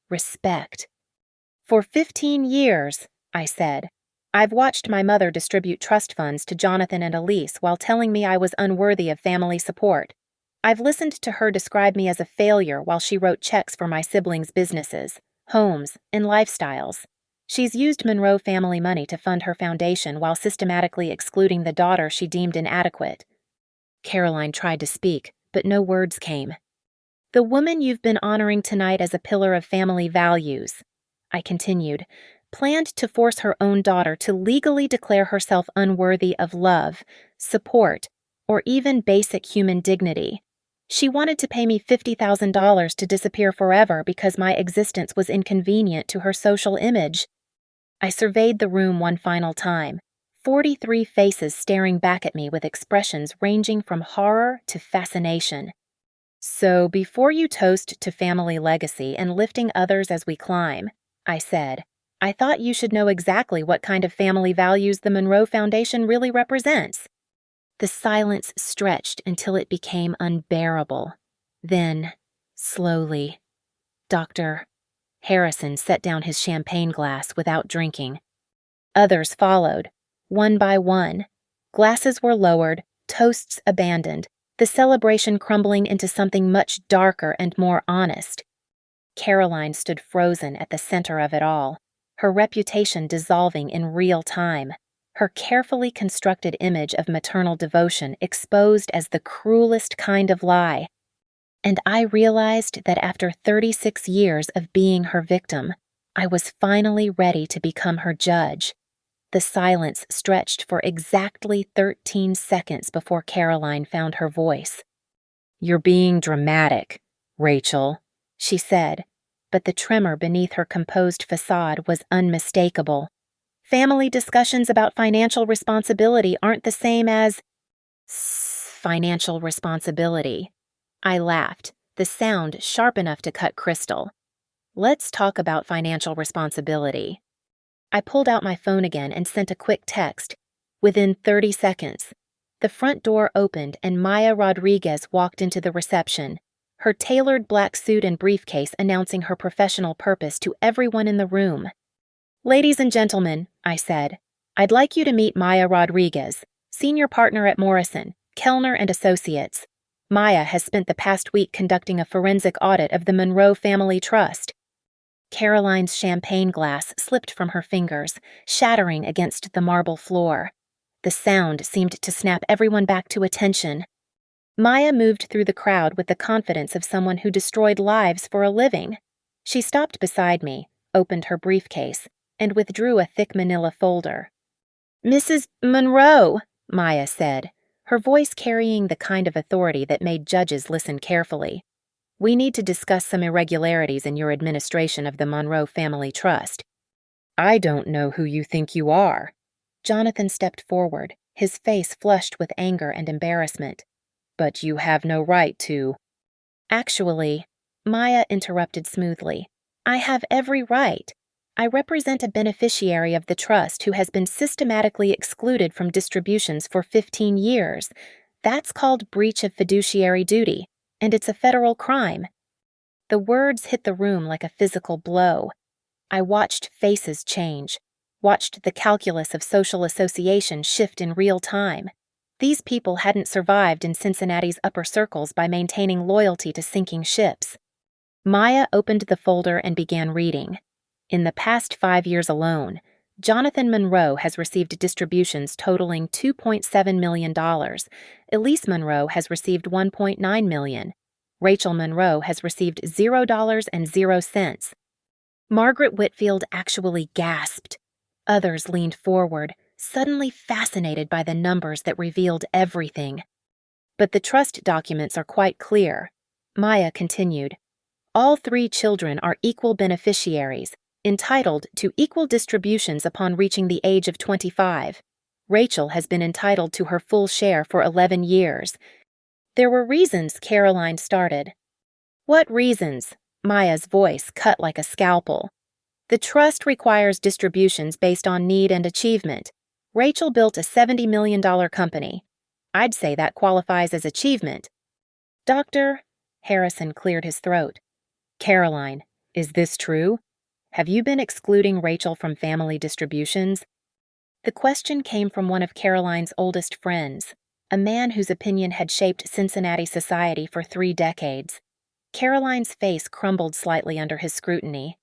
respect. "For 15 years, I said, "I've watched my mother distribute trust funds to Jonathan and Elise while telling me I was unworthy of family support. I've listened to her describe me as a failure while she wrote checks for my siblings' businesses, homes, and lifestyles. She's used Monroe family money to fund her foundation while systematically excluding the daughter she deemed inadequate." Caroline tried to speak, but no words came. "The woman you've been honoring tonight as a pillar of family values," I continued, "planned to force her own daughter to legally declare herself unworthy of love, support, or even basic human dignity. She wanted to pay me $50,000 to disappear forever because my existence was inconvenient to her social image." I surveyed the room one final time, 43 faces staring back at me with expressions ranging from horror to fascination. "So before you toast to family legacy and lifting others as we climb," I said, "I thought you should know exactly what kind of family values the Monroe Foundation really represents." The silence stretched until it became unbearable. Then, slowly, Dr. Harrison set down his champagne glass without drinking. Others followed, one by one. Glasses were lowered, toasts abandoned, the celebration crumbling into something much darker and more honest. Caroline stood frozen at the center of it all, her reputation dissolving in real time, her carefully constructed image of maternal devotion exposed as the cruelest kind of lie. And I realized that after 36 years of being her victim, I was finally ready to become her judge. The silence stretched for exactly 13 seconds before Caroline found her voice. "You're being dramatic, Rachel," she said, but the tremor beneath her composed facade was unmistakable. "Family discussions about financial responsibility aren't the same as financial responsibility." I laughed, the sound sharp enough to cut crystal. "Let's talk about financial responsibility." I pulled out my phone again and sent a quick text. Within 30 seconds, the front door opened and Maya Rodriguez walked into the reception, her tailored black suit and briefcase announcing her professional purpose to everyone in the room. "Ladies and gentlemen," I said, "I'd like you to meet Maya Rodriguez, senior partner at Morrison, Kellner and Associates. Maya has spent the past week conducting a forensic audit of the Monroe Family Trust." Caroline's champagne glass slipped from her fingers, shattering against the marble floor. The sound seemed to snap everyone back to attention. Maya moved through the crowd with the confidence of someone who destroyed lives for a living. She stopped beside me, opened her briefcase, and withdrew a thick manila folder. "Mrs. Monroe," Maya said, her voice carrying the kind of authority that made judges listen carefully. "We need to discuss some irregularities in your administration of the Monroe Family Trust." "I don't know who you think you are." Jonathan stepped forward, his face flushed with anger and embarrassment. "But you have no right to—" "Actually," Maya interrupted smoothly, "I have every right. I represent a beneficiary of the trust who has been systematically excluded from distributions for 15 years. That's called breach of fiduciary duty, and it's a federal crime." The words hit the room like a physical blow. I watched faces change, watched the calculus of social association shift in real time. These people hadn't survived in Cincinnati's upper circles by maintaining loyalty to sinking ships. Maya opened the folder and began reading. In the past 5 years alone, Jonathan Monroe has received distributions totaling $2.7 million. Elise Monroe has received $1.9 million. Rachel Monroe has received $0.00. Margaret Whitfield actually gasped. Others leaned forward, suddenly fascinated by the numbers that revealed everything. "But the trust documents are quite clear," Maya continued. "All 3 children are equal beneficiaries, entitled to equal distributions upon reaching the age of 25. Rachel has been entitled to her full share for 11 years. There were reasons," Caroline started. "What reasons?" Maya's voice cut like a scalpel. "The trust requires distributions based on need and achievement. Rachel built a $70 million company. I'd say that qualifies as achievement." "Doctor," Harrison cleared his throat. "Caroline, is this true? Have you been excluding Rachel from family distributions?" The question came from one of Caroline's oldest friends, a man whose opinion had shaped Cincinnati society for 3 decades. Caroline's face crumbled slightly under his scrutiny.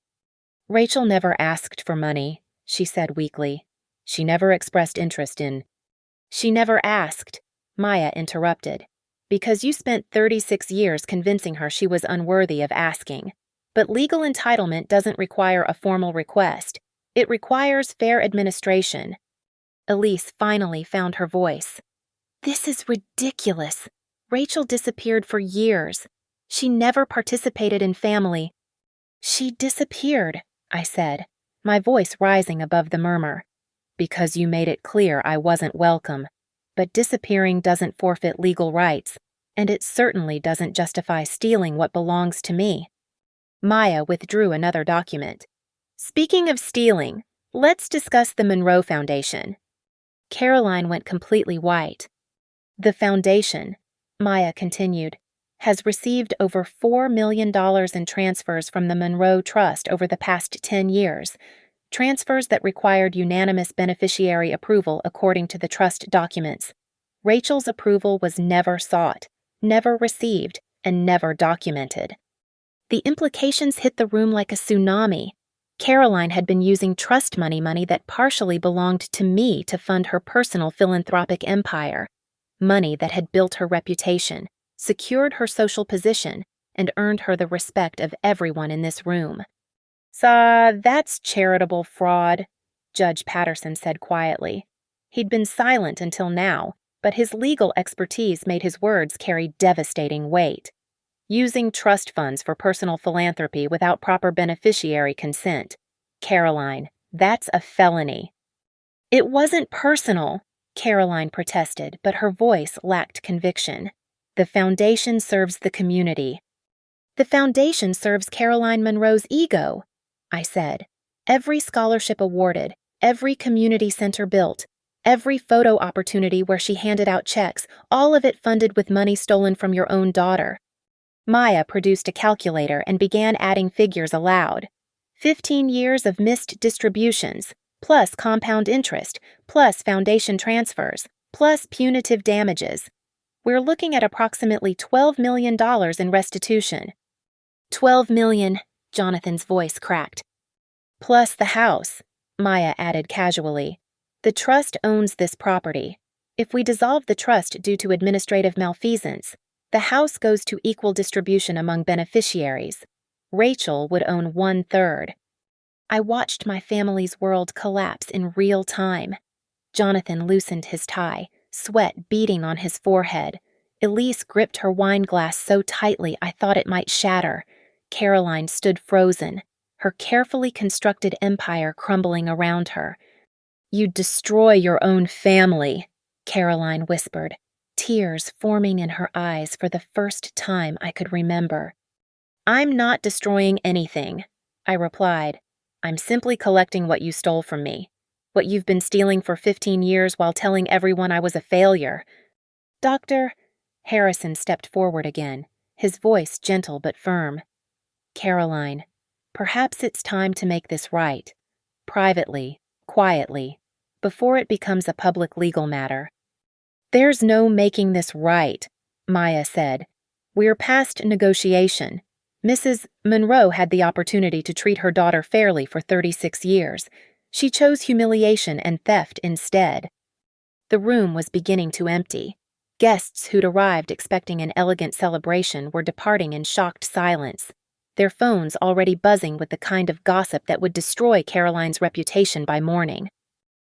"Rachel never asked for money," she said weakly. "She never expressed interest in—" "She never asked," Maya interrupted, "because you spent 36 years convincing her she was unworthy of asking. But legal entitlement doesn't require a formal request. It requires fair administration." Elise finally found her voice. "This is ridiculous. Rachel disappeared for years. She never participated in family—" "She disappeared," I said, my voice rising above the murmur. "Because you made it clear I wasn't welcome. But disappearing doesn't forfeit legal rights, and it certainly doesn't justify stealing what belongs to me." Maya withdrew another document. "Speaking of stealing, let's discuss the Monroe Foundation." Caroline went completely white. "The foundation," Maya continued, "has received over $4 million in transfers from the Monroe Trust over the past 10 years, transfers that required unanimous beneficiary approval according to the trust documents. Rachel's approval was never sought, never received, and never documented." The implications hit the room like a tsunami. Caroline had been using trust money that partially belonged to me to fund her personal philanthropic empire, money that had built her reputation, secured her social position, and earned her the respect of everyone in this room. That's charitable fraud," Judge Patterson said quietly. He'd been silent until now, but his legal expertise made his words carry devastating weight. "Using trust funds for personal philanthropy without proper beneficiary consent. Caroline, that's a felony." "It wasn't personal," Caroline protested, but her voice lacked conviction. "The foundation serves the community." "The foundation serves Caroline Monroe's ego," I said. "Every scholarship awarded, every community center built, every photo opportunity where she handed out checks, all of it funded with money stolen from your own daughter." Maya produced a calculator and began adding figures aloud. 15 years of missed distributions, plus compound interest, plus foundation transfers, plus punitive damages. We're looking at approximately $12 million in restitution. $12 million, Jonathan's voice cracked. Plus the house, Maya added casually. The trust owns this property. If we dissolve the trust due to administrative malfeasance, the house goes to equal distribution among beneficiaries. Rachel would own 1/3. I watched my family's world collapse in real time. Jonathan loosened his tie, sweat beading on his forehead. Elise gripped her wine glass so tightly I thought it might shatter. Caroline stood frozen, her carefully constructed empire crumbling around her. "You'd destroy your own family," Caroline whispered, tears forming in her eyes for the first time I could remember. "I'm not destroying anything," I replied. "I'm simply collecting what you stole from me, what you've been stealing for 15 years while telling everyone I was a failure." "Doctor," Harrison stepped forward again, his voice gentle but firm. "Caroline, perhaps it's time to make this right. Privately, quietly, before it becomes a public legal matter." "There's no making this right," Maya said. "We're past negotiation. Mrs. Monroe had the opportunity to treat her daughter fairly for 36 years. She chose humiliation and theft instead." The room was beginning to empty. Guests who'd arrived expecting an elegant celebration were departing in shocked silence, their phones already buzzing with the kind of gossip that would destroy Caroline's reputation by morning.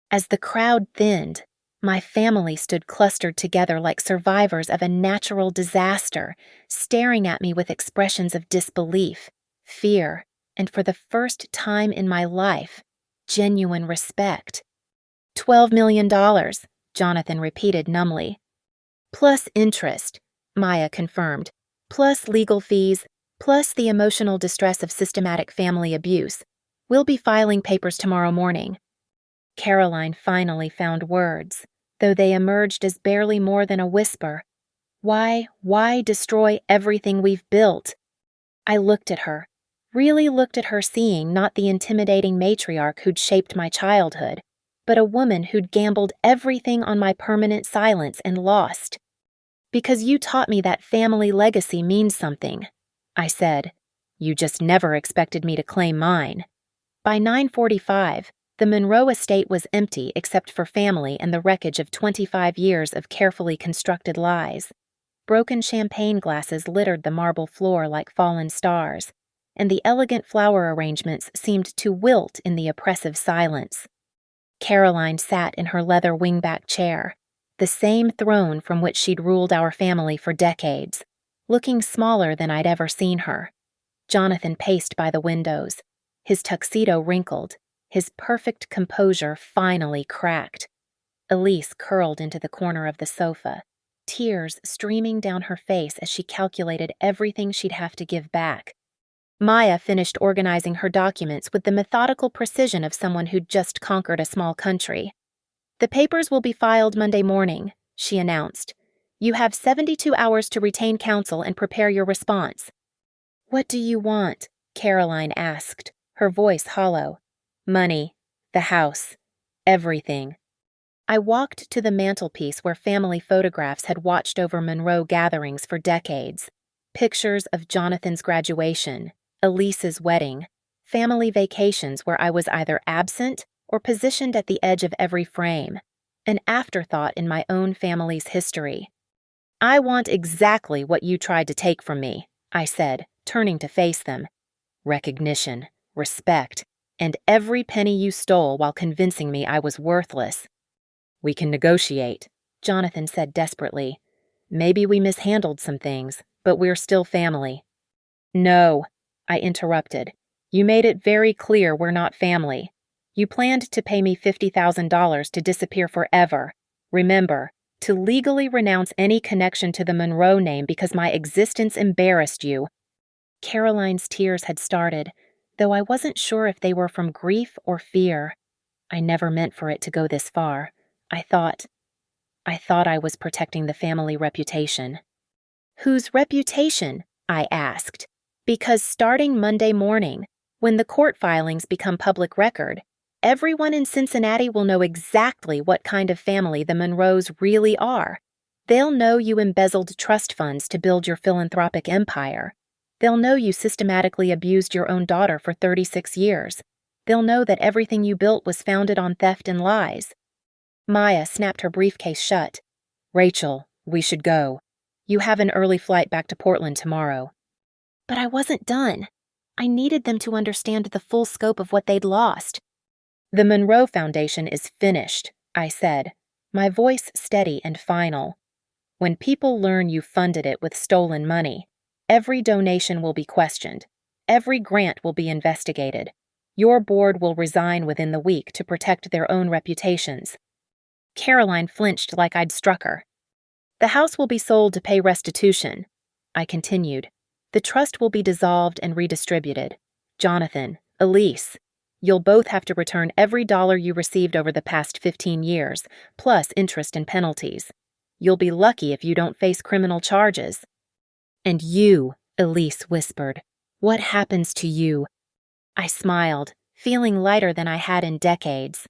As the crowd thinned, my family stood clustered together like survivors of a natural disaster, staring at me with expressions of disbelief, fear, and for the first time in my life, genuine respect. $12 million, Jonathan repeated numbly. "Plus interest," Maya confirmed, "plus legal fees, plus the emotional distress of systematic family abuse. We'll be filing papers tomorrow morning." Caroline finally found words, though they emerged as barely more than a whisper. Why destroy everything we've built?" I looked at her, really looked at her, seeing not the intimidating matriarch who'd shaped my childhood, but a woman who'd gambled everything on my permanent silence and lost. "Because you taught me that family legacy means something," I said. "You just never expected me to claim mine." By 9:45, the Monroe estate was empty except for family and the wreckage of 25 years of carefully constructed lies. Broken champagne glasses littered the marble floor like fallen stars, and the elegant flower arrangements seemed to wilt in the oppressive silence. Caroline sat in her leather wingback chair, the same throne from which she'd ruled our family for decades, looking smaller than I'd ever seen her. Jonathan paced by the windows, his tuxedo wrinkled, his perfect composure finally cracked. Elise curled into the corner of the sofa, tears streaming down her face as she calculated everything she'd have to give back. Maya finished organizing her documents with the methodical precision of someone who'd just conquered a small country. "The papers will be filed Monday morning," she announced. "You have 72 hours to retain counsel and prepare your response." "What do you want?" Caroline asked, her voice hollow. "Money, the house, everything." I walked to the mantelpiece where family photographs had watched over Monroe gatherings for decades. Pictures of Jonathan's graduation, Elise's wedding, family vacations where I was either absent or positioned at the edge of every frame, an afterthought in my own family's history. "I want exactly what you tried to take from me," I said, turning to face them. "Recognition, respect, and every penny you stole while convincing me I was worthless." "We can negotiate," Jonathan said desperately. "Maybe we mishandled some things, but we're still family." "No," I interrupted. "You made it very clear we're not family. You planned to pay me $50,000 to disappear forever. Remember, to legally renounce any connection to the Monroe name because my existence embarrassed you." Caroline's tears had started, though I wasn't sure if they were from grief or fear. I never meant for it to go this far. I thought I was protecting the family reputation. "Whose reputation?" I asked. "Because starting Monday morning, When the court filings become public record, everyone in Cincinnati will know exactly what kind of family the Monroes really are. They'll know you embezzled trust funds to build your philanthropic empire. They'll know you systematically abused your own daughter for 36 years. They'll know that everything you built was founded on theft and lies. Maya snapped her briefcase shut. Rachel, we should go. You have an early flight back to Portland tomorrow. But I wasn't done. I needed them to understand the full scope of what they'd lost. The Monroe Foundation is finished, I said, my voice steady and final. When people learn you funded it with stolen money, every donation will be questioned. Every grant will be investigated. Your board will resign within the week to protect their own reputations. Caroline flinched like I'd struck her. The house will be sold to pay restitution, I continued. The trust will be dissolved and redistributed. Jonathan, Elise, you'll both have to return every dollar you received over the past 15 years, plus interest and penalties. You'll be lucky if you don't face criminal charges. And you, Elise whispered, what happens to you? I smiled, feeling lighter than I had in decades.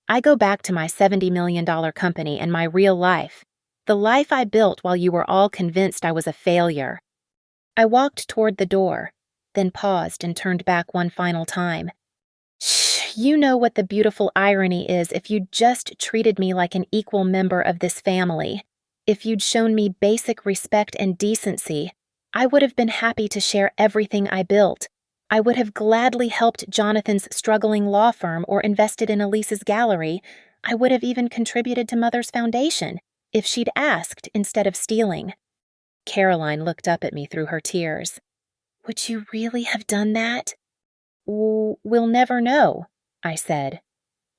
I go back to my $70 million company and my real life, the life I built while you were all convinced I was a failure. I walked toward the door, then paused and turned back one final time. Shh, you know what the beautiful irony is if you'd just treated me like an equal member of this family. If you'd shown me basic respect and decency, I would have been happy to share everything I built. I would have gladly helped Jonathan's struggling law firm or invested in Elise's gallery. I would have even contributed to Mother's foundation, if she'd asked instead of stealing. Caroline looked up at me through her tears. Would you really have done that? We'll never know, I said.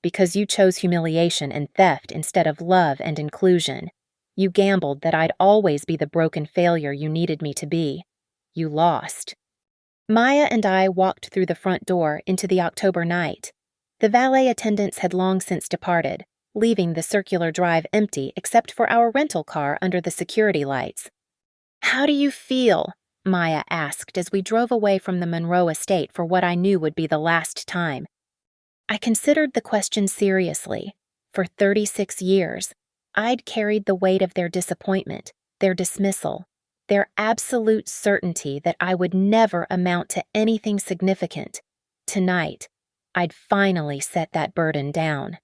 Because you chose humiliation and theft instead of love and inclusion. You gambled that I'd always be the broken failure you needed me to be. You lost. Maya and I walked through the front door into the October night. The valet attendants had long since departed, leaving the circular drive empty except for our rental car under the security lights. How do you feel? Maya asked as we drove away from the Monroe estate for what I knew would be the last time. I considered the question seriously. For 36 years, I'd carried the weight of their disappointment, their dismissal, their absolute certainty that I would never amount to anything significant. Tonight, I'd finally set that burden down.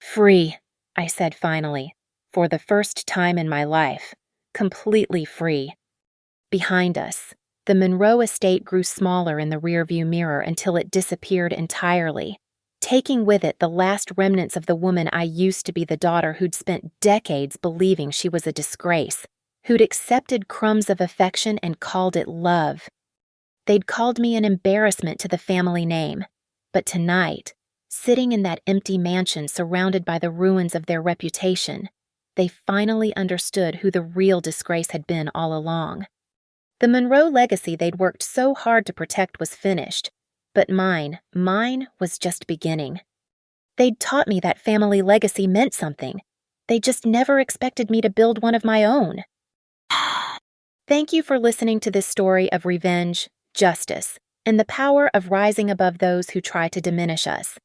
Free, I said finally, for the first time in my life. Completely free. Behind us, the Monroe estate grew smaller in the rearview mirror until it disappeared entirely, taking with it the last remnants of the woman I used to be, the daughter who'd spent decades believing she was a disgrace, who'd accepted crumbs of affection and called it love. They'd called me an embarrassment to the family name, but tonight, sitting in that empty mansion surrounded by the ruins of their reputation, they finally understood who the real disgrace had been all along. The Monroe legacy they'd worked so hard to protect was finished, but mine was just beginning. They'd taught me that family legacy meant something. They just never expected me to build one of my own. Thank you for listening to this story of revenge, justice, and the power of rising above those who try to diminish us.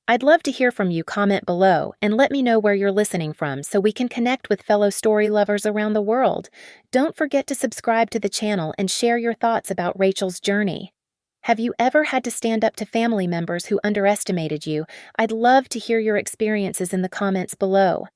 I'd love to hear from you. Comment below and let me know where you're listening from so we can connect with fellow story lovers around the world. Don't forget to subscribe to the channel and share your thoughts about Rachel's journey. Have you ever had to stand up to family members who underestimated you? I'd love to hear your experiences in the comments below.